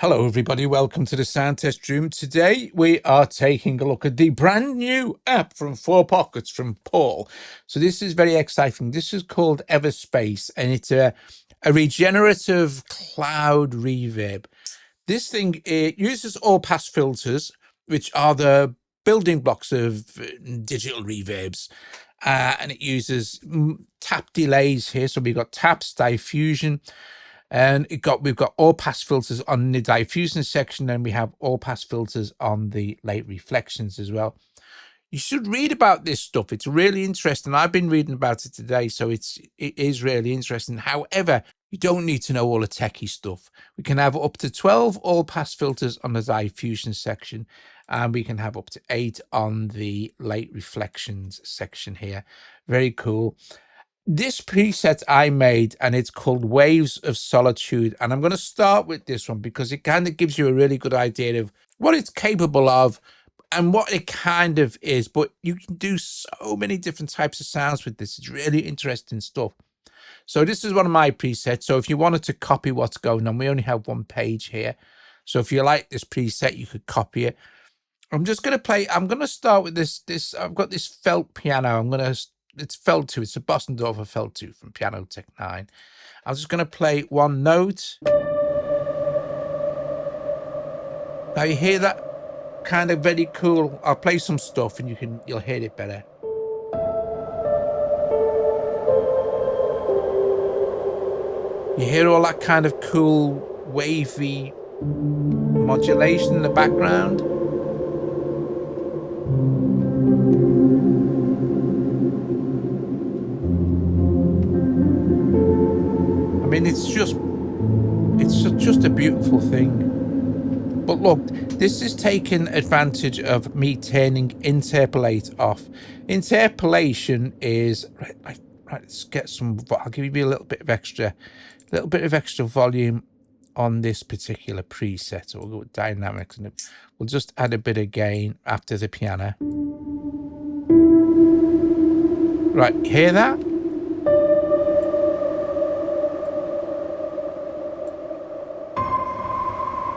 Hello everybody, welcome to the sound test room. Today we are taking a look at the brand new app from Four Pockets from Paul. So this is very exciting. This is called EverSpace and it's a regenerative cloud reverb. This thing, it uses all pass filters, which are the building blocks of digital reverbs. And it uses tap delays here. So we've got taps, diffusion, and we've got all pass filters on the diffusion section, and we have all pass filters on the late reflections as well. You should read about this stuff. It's really interesting. I've been reading about it today, so it is really interesting. However, you don't need to know all the techie stuff. We can have up to 12 all pass filters on the diffusion section, and we can have up to 8 on the late reflections section here. Very cool. This preset I made, and it's called Waves of Solitude, and I'm going to start with this one because it kind of gives you a really good idea of what it's capable of and what it kind of is. But you can do so many different types of sounds with this. It's really interesting stuff. So this is one of my presets. So if you wanted to copy what's going on, we only have one page here. So if you like this preset, you could copy it. I'm just going to play. I'm going to start with this. I've got this felt piano. It's felt 2. It's a Bossendorfer felt 2 from Piano Tech 9. I'm just going to play one note. Now you hear that kind of very cool. I'll play some stuff and you'll hear it better. You hear all that kind of cool wavy modulation in the background. I mean, it's just a beautiful thing. But look, this is taking advantage of me turning interpolate off. Interpolation is right. Let's get some. I'll give you a little bit of extra volume on this particular preset. So we'll go with dynamics, and we'll just add a bit of gain after the piano. Right, hear that?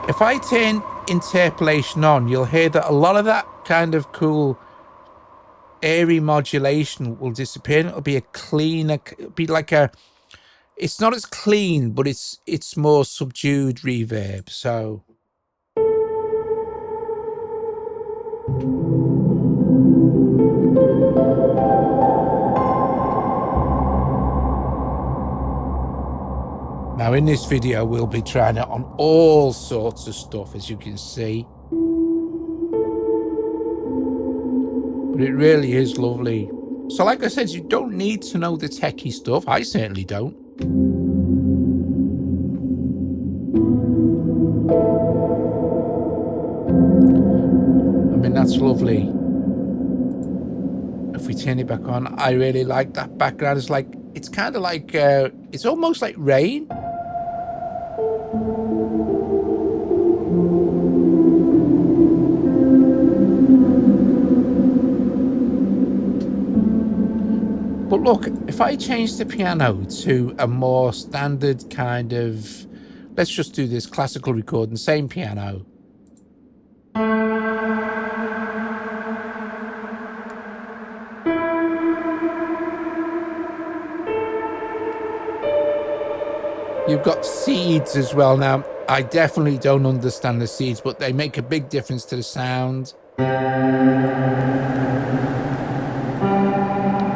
If I turn interpolation on, you'll hear that a lot of that kind of cool airy modulation will disappear. It'll be a cleaner, it'll be like it's not as clean, but it's more subdued reverb. So now in this video, we'll be trying it on all sorts of stuff, as you can see. But it really is lovely. So like I said, you don't need to know the techie stuff. I certainly don't. I mean, that's lovely. If we turn it back on, I really like that background. It's kind of like, it's almost like rain. But look, if I change the piano to a more standard kind of, let's just do this classical recording, same piano. You've got seeds as well. Now, I definitely don't understand the seeds, but they make a big difference to the sound.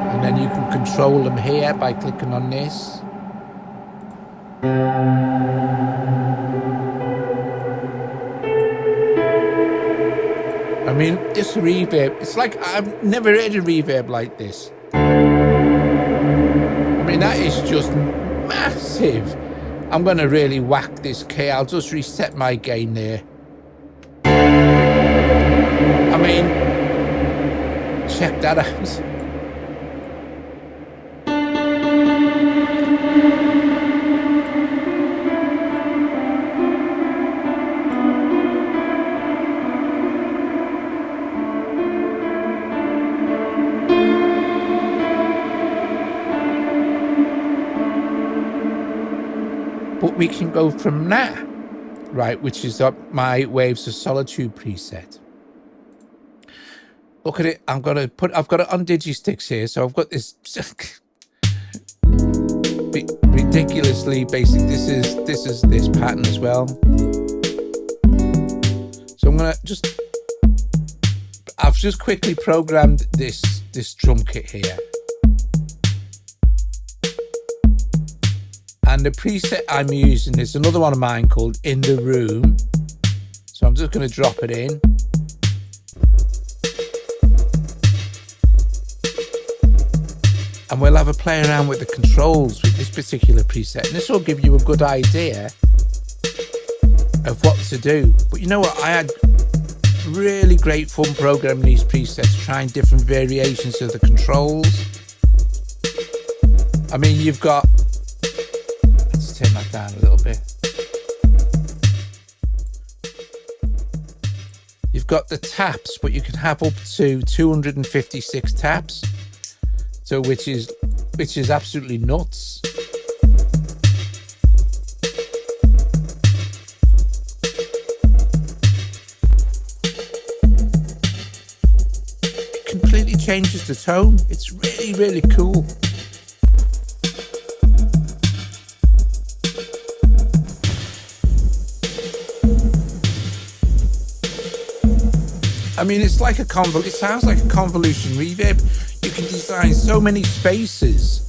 And then you can control them here by clicking on this. I mean, this reverb, it's like I've never heard a reverb like this. I mean, that is just massive. I'm going to really whack this key. I'll just reset my gain there. I mean, check that out. But we can go from that right, which is my Waves of Solitude preset. Look at it. I've got it on Digisticks here, so I've got this ridiculously basic. This is this pattern as well. So I've just quickly programmed this drum kit here. And the preset I'm using is another one of mine called In the Room. So I'm just going to drop it in. And we'll have a play around with the controls with this particular preset. And this will give you a good idea of what to do. But you know what? I had really great fun programming these presets, trying different variations of the controls. I mean, you've got... Let's turn that down a little bit. You've got the taps, but you can have up to 256 taps. So which is absolutely nuts. It completely changes the tone. It's really, really cool. I mean, it's like it sounds like a convolution reverb. You can design so many spaces.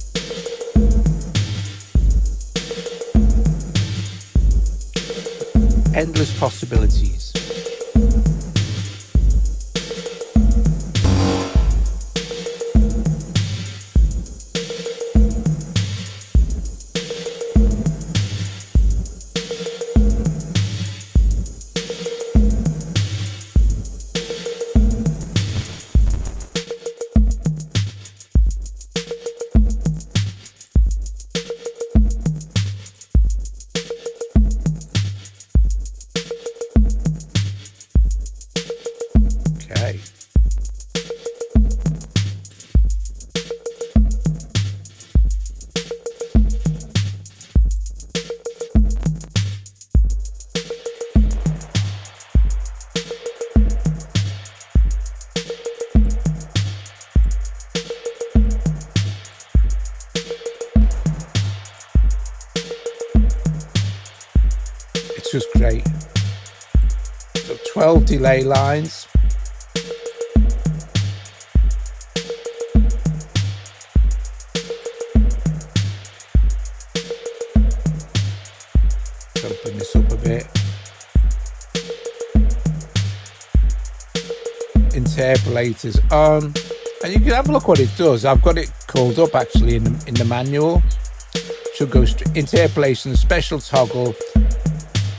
Endless possibilities. Just great. So 12 delay lines. Open this up a bit. Interpolators on, and you can have a look what it does. I've got it called up actually in the manual. Should go interpolation, special toggle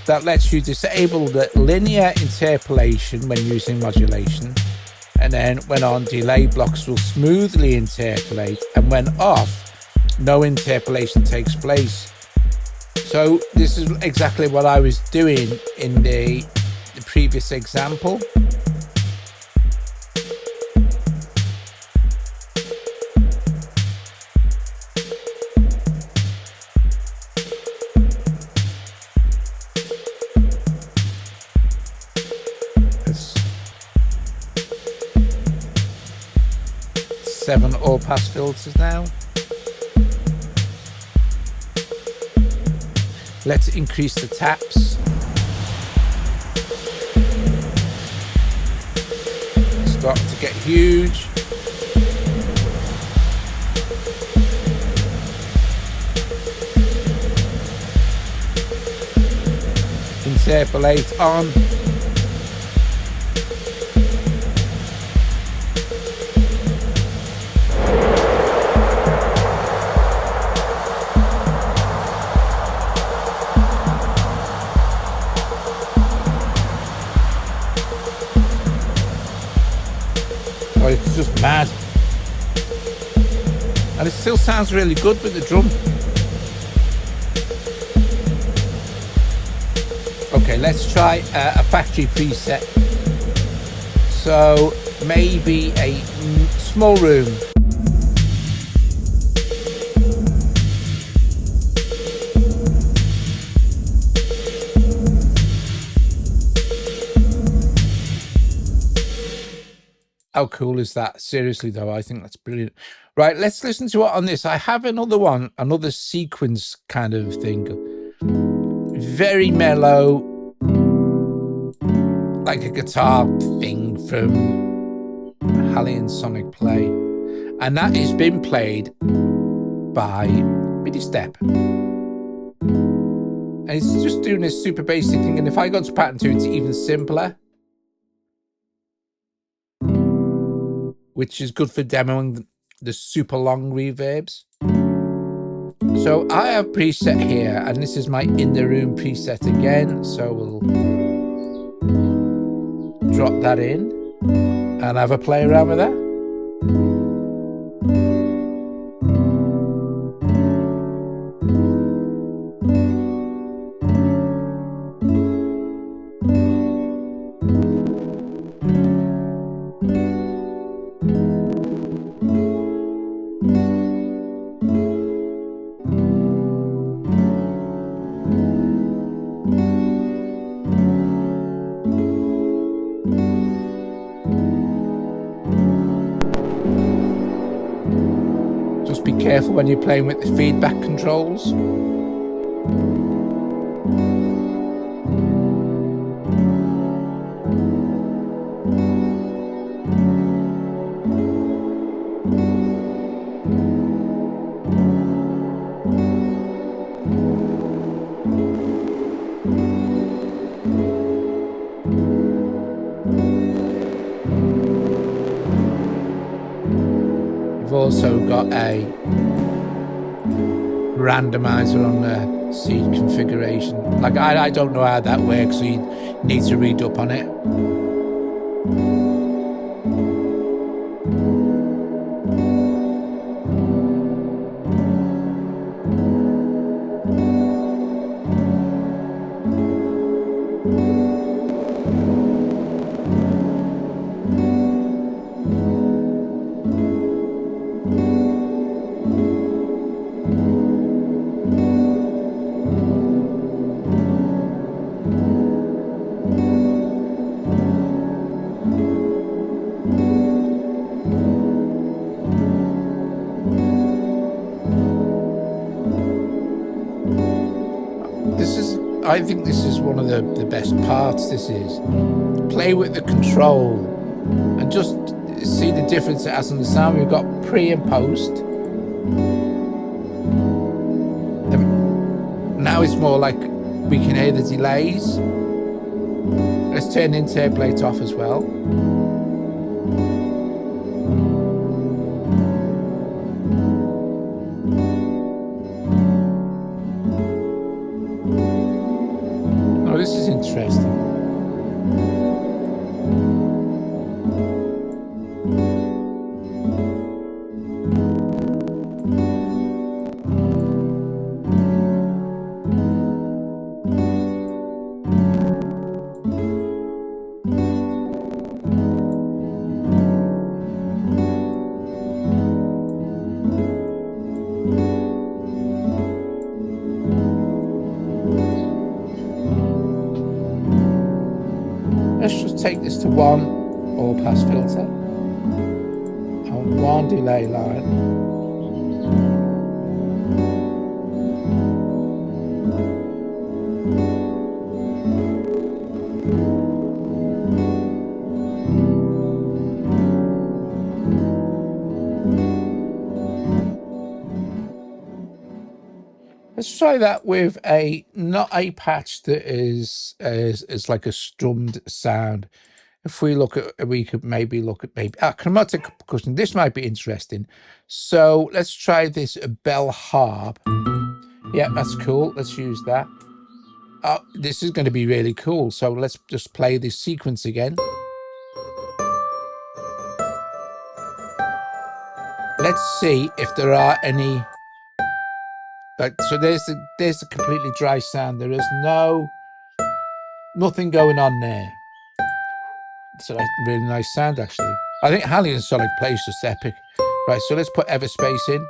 that lets you disable the linear interpolation when using modulation, and then when on, delay blocks will smoothly interpolate, and when off, no interpolation takes place. So this is exactly what I was doing in the previous example. Seven all-pass filters now. Let's increase the taps. Starting to get huge. Interpolate on. It's just mad, and it still sounds really good with the drum. Okay, let's try a factory preset. So maybe a small room. How cool is that? Seriously, though, I think that's brilliant. Right, let's listen to it on this. I have another one, another sequence kind of thing. Very mellow, like a guitar thing from Hallian Sonic Play. And that has been played by MIDI Step. And it's just doing this super basic thing. And if I go to pattern 2, it's even simpler, which is good for demoing the super long reverbs. So I have preset here, and this is my in the room preset again. So we'll drop that in and have a play around with that. Be careful when you're playing with the feedback controls. We've also got a randomizer on the seed configuration. Like I don't know how that works, so you need to read up on it. I think this is one of the best parts. This is play with the control and just see the difference it has on the sound. We've got pre and post. Now it's more like we can hear the delays. Let's turn the interpolate off as well. This is interesting. Let's just take this to 1 all pass filter and 1 delay line. Let's try that with not a patch that is like a strummed sound. If we look at, we could maybe look at chromatic percussion. This might be interesting. So let's try this bell harp. Yeah, that's cool. Let's use that. Oh, this is going to be really cool. So let's just play this sequence again. Let's see if there are any. So there's a completely dry sound. There is nothing going on there. It's a really nice sound, actually. I think Hallian Sonic Play is just epic. Right, so let's put EverSpace in.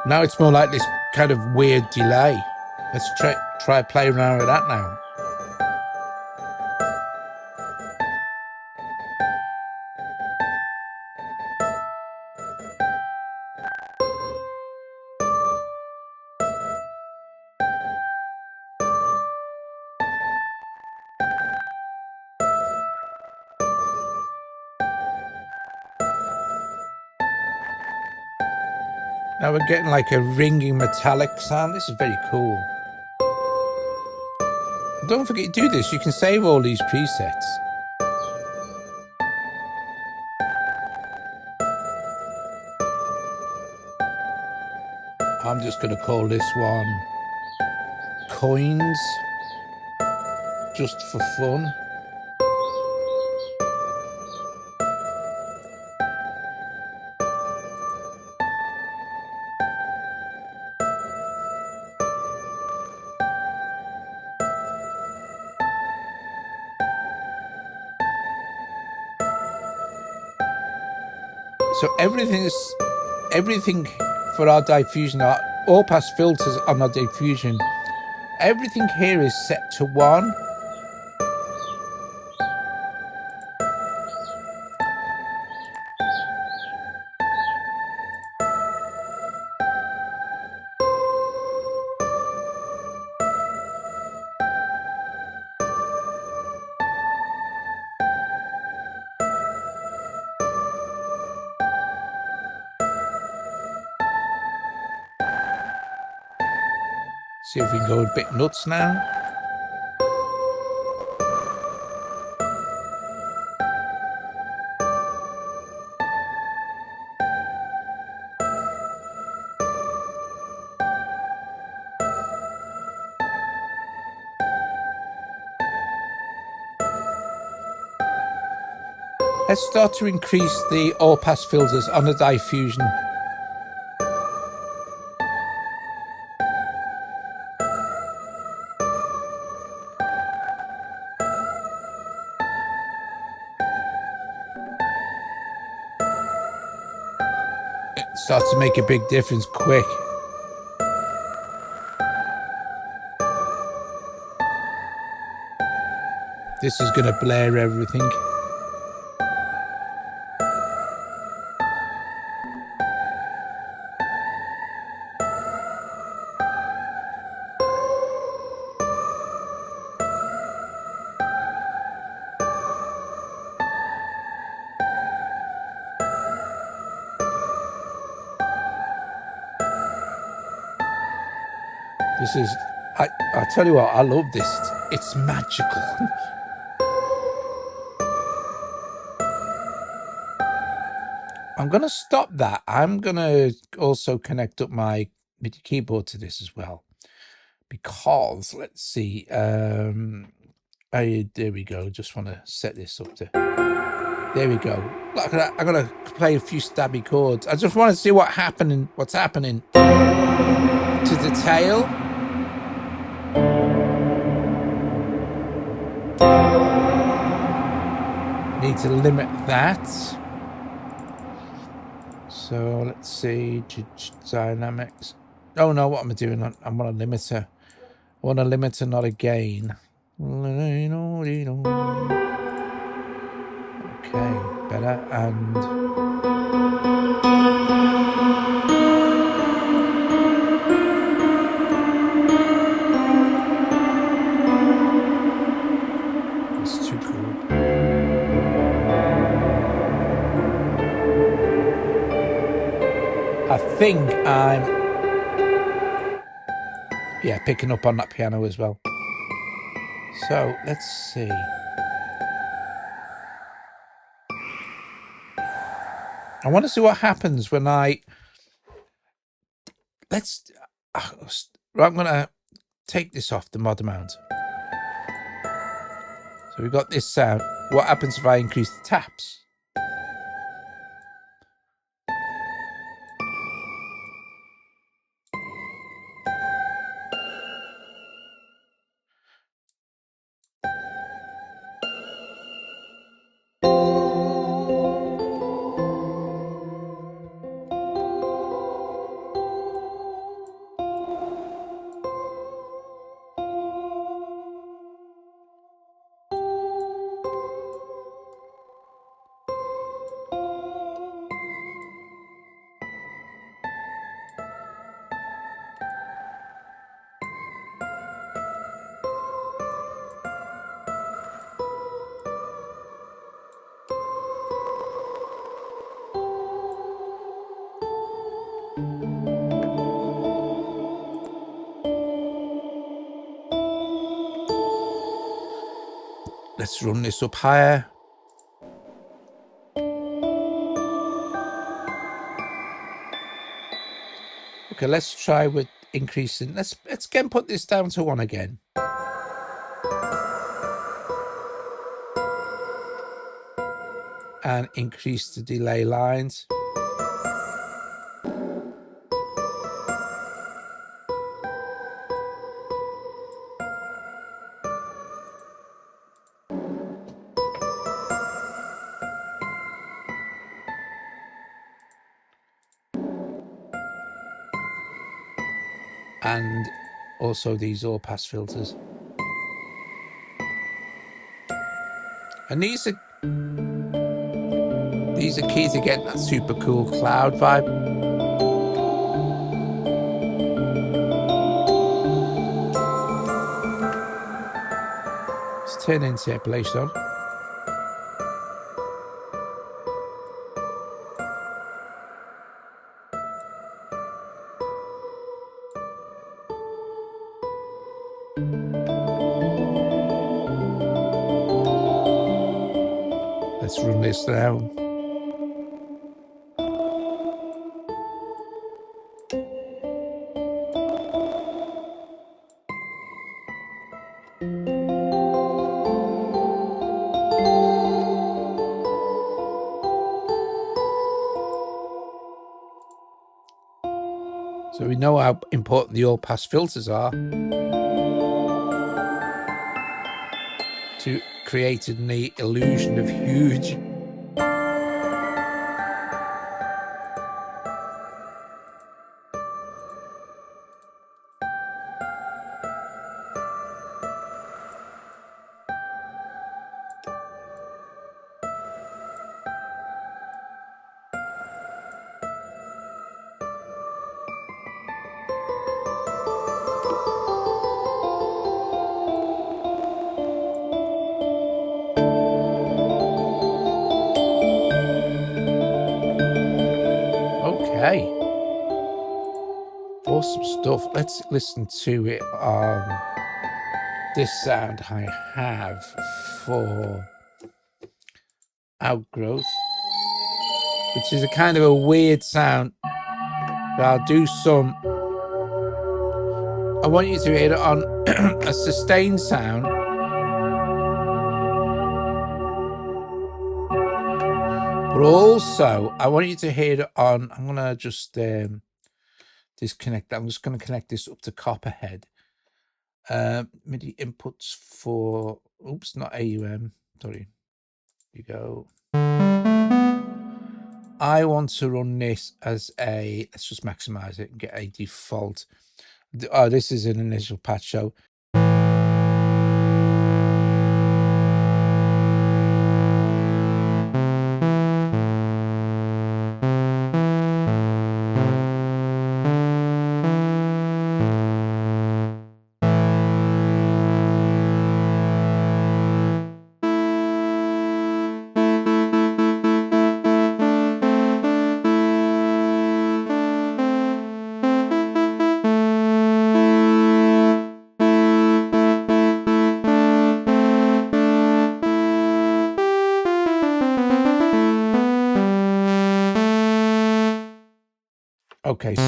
Now it's more like this kind of weird delay. Let's try playing around with that now. Now we're getting like a ringing metallic sound. This is very cool. Don't forget to do this. You can save all these presets. I'm just going to call this one Coins, just for fun. So everything for our diffusion, our all pass filters on our diffusion, everything here is set to 1. See if we can go a bit nuts now. Let's start to increase the all pass filters on the diffusion. It starts to make a big difference quick. This is going to blur everything. This is, I tell you what, I love this. It's magical. I'm going to stop that. I'm going to also connect up my MIDI keyboard to this as well. Because, let's see, there we go. Just want to set this up to, there we go. Look at that. I'm going to play a few stabby chords. I just want to see what's happening to the tail. Need to limit that. So let's see, dynamics. Oh no, what am I doing? I want a limiter. I want a limiter, not a gain. Okay, better. And it's too cool. I think I'm, yeah, picking up on that piano as well. So let's see. I want to see what happens when I'm going to take this off the mod amount. So we've got this sound. What happens if I increase the taps? Let's run this up higher. Okay, let's try with increasing. Let's again put this down to 1 again. And increase the delay lines. And also these all pass filters. And these are key to getting that super cool cloud vibe. Let's turn interpolation on. Let's run this down. So we know how important the all-pass filters are to creating the illusion of huge. Okay. Awesome stuff. Let's listen to it on this sound I have for Outgrowth, which is a kind of a weird sound. But I'll do some. I want you to hear it on a sustained sound. But also, I want you to hear it on. I'm going to just disconnect that. I'm just going to connect this up to Copperhead. MIDI inputs for, oops, not AUM. Sorry. Here you go. I want to run this as a, let's just maximize it and get a default. Oh, this is an initial patch. So okay, so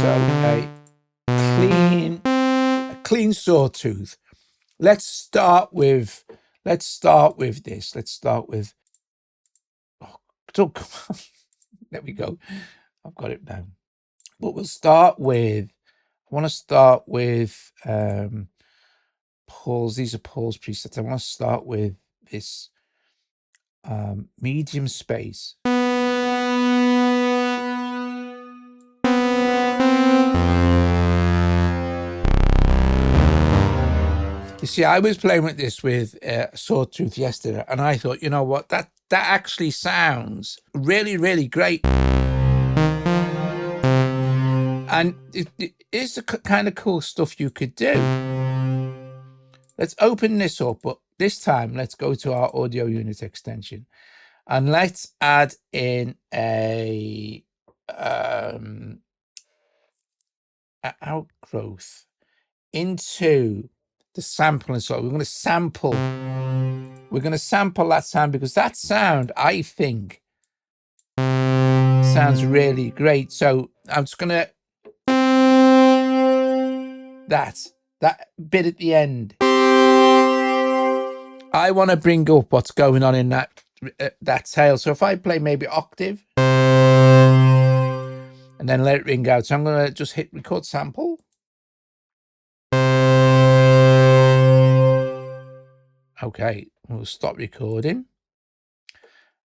a clean sawtooth. Let's start with this. Let's start with, oh, come on. There we go. I've got it now. But we'll start with, I want to start with Paul's. These are Paul's presets. I want to start with this medium space. You see, I was playing with this with Sawtooth yesterday, and I thought, you know what, that actually sounds really, really great. And it is the kind of cool stuff you could do. Let's open this up, but this time let's go to our audio unit extension, and let's add in a outgrowth into the sample. And so we're going to sample We're going to sample that sound because that sound, I think, sounds really great. So I'm just going to, that bit at the end. I want to bring up what's going on in that tail. So if I play maybe octave and then let it ring out. So I'm going to just hit record sample. Okay, we'll stop recording.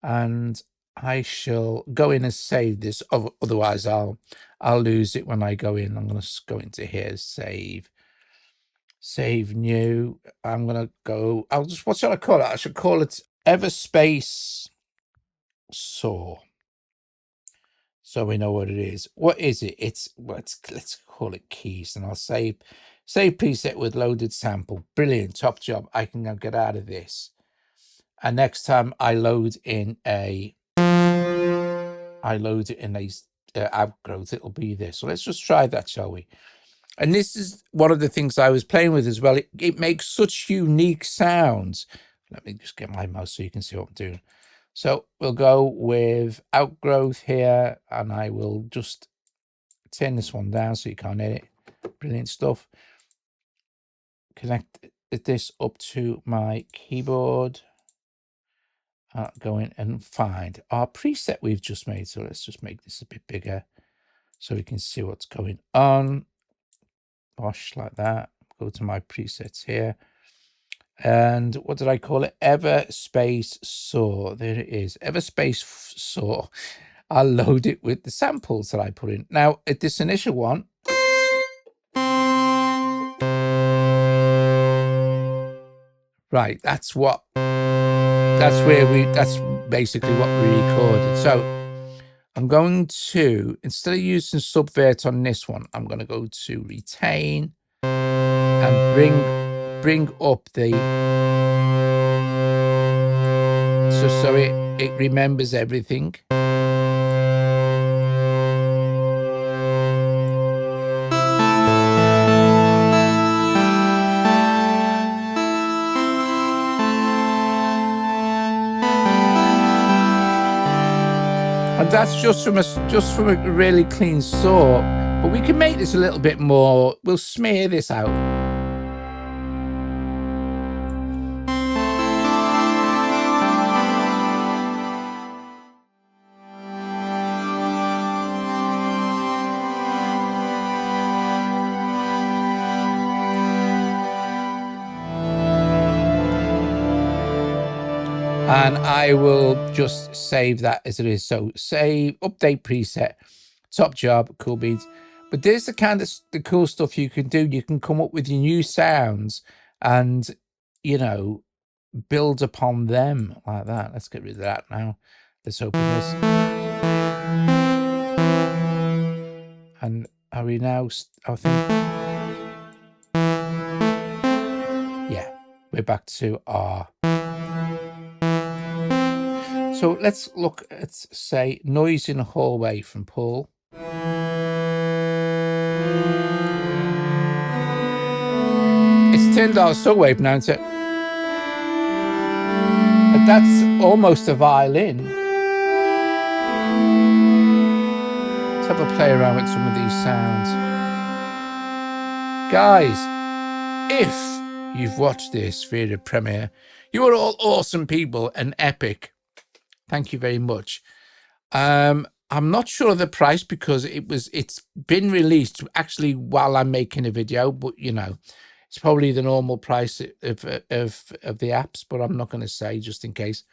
And I shall go in and save this. Otherwise, I'll lose it when I go in. I'm going to go into here, save new. I'm going to go. What shall I call it? I should call it EverSpace Saw. So we know what it is. What is it? Let's call it keys, and I'll save preset with loaded sample. Brilliant, top job. I can now get out of this. And next time I load in a outgrowth, it'll be this. So let's just try that, shall we? And this is one of the things I was playing with as well. It makes such unique sounds. Let me just get my mouse so you can see what I'm doing. So we'll go with outgrowth here, and I will just turn this one down so you can't hear it. Brilliant stuff. Connect this up to my keyboard. Go in and find our preset we've just made. So let's just make this a bit bigger so we can see what's going on. Bosh, like that. Go to my presets here. And what did I call it? EverSpace Saw. There it is. EverSpace Saw. I'll load it with the samples that I put in. Now, at this initial one, right, that's basically what we recorded. So I'm going to, instead of using subvert on this one, I'm going to go to retain and bring up the, so it remembers everything. And that's just from a really clean saw. But we can make this a little bit more. We'll smear this out. And I will just save that as it is. So save, update preset, top job, cool beats. But there's the kind of the cool stuff you can do. You can come up with your new sounds and, you know, build upon them like that. Let's get rid of that now. Let's open this. And are we now, I think, yeah, we're back to our. So let's look at, say, noise in a hallway from Paul. It's turned our saw wave now to, but that's almost a violin. Let's have a play around with some of these sounds. Guys, if you've watched this video premiere, you are all awesome people and epic. Thank you very much. I'm not sure of the price because it's been released actually while I'm making a video, but you know, it's probably the normal price of the apps, but I'm not going to say just in case.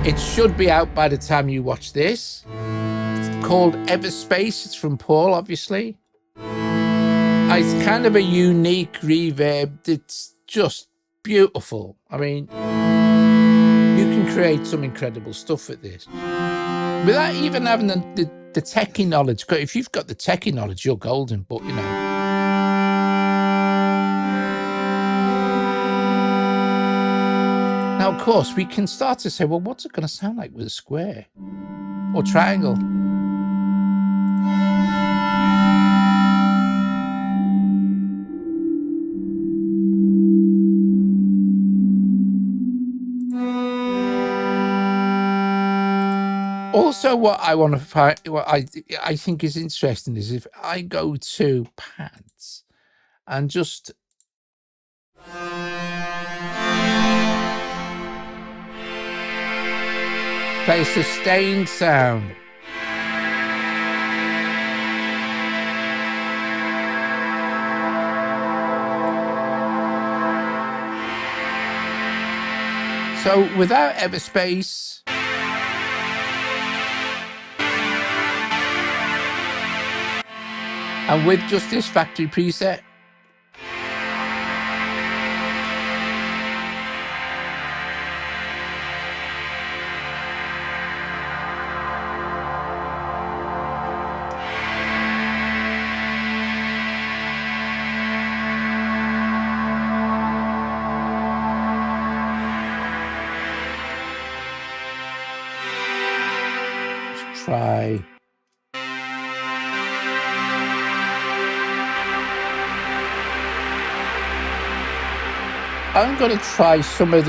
It should be out by the time you watch this. It's called EverSpace. It's from Paul, obviously. It's kind of a unique reverb. It's just beautiful. I mean, you can create some incredible stuff with this without even having the techie knowledge. If you've got the techie knowledge, you're golden, but you know. Now, of course, we can start to say, well, what's it going to sound like with a square or triangle? Also, what I want to find, what I think is interesting is if I go to pads and just play a sustained sound. So without EverSpace, and with just this factory preset, let's try. I'm going to try some of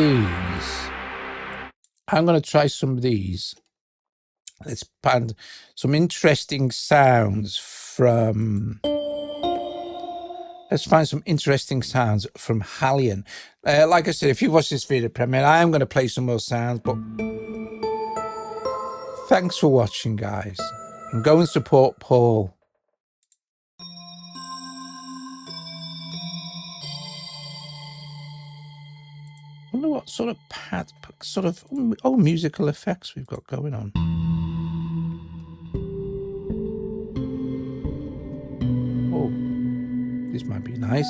these. Let's find some interesting sounds from. Let's find some interesting sounds from Hallion. Like I said, if you watch this video premiere, I am going to play some more sounds, but thanks for watching, guys. And go and support Paul. I wonder what sort of musical effects we've got going on. Oh, this might be nice.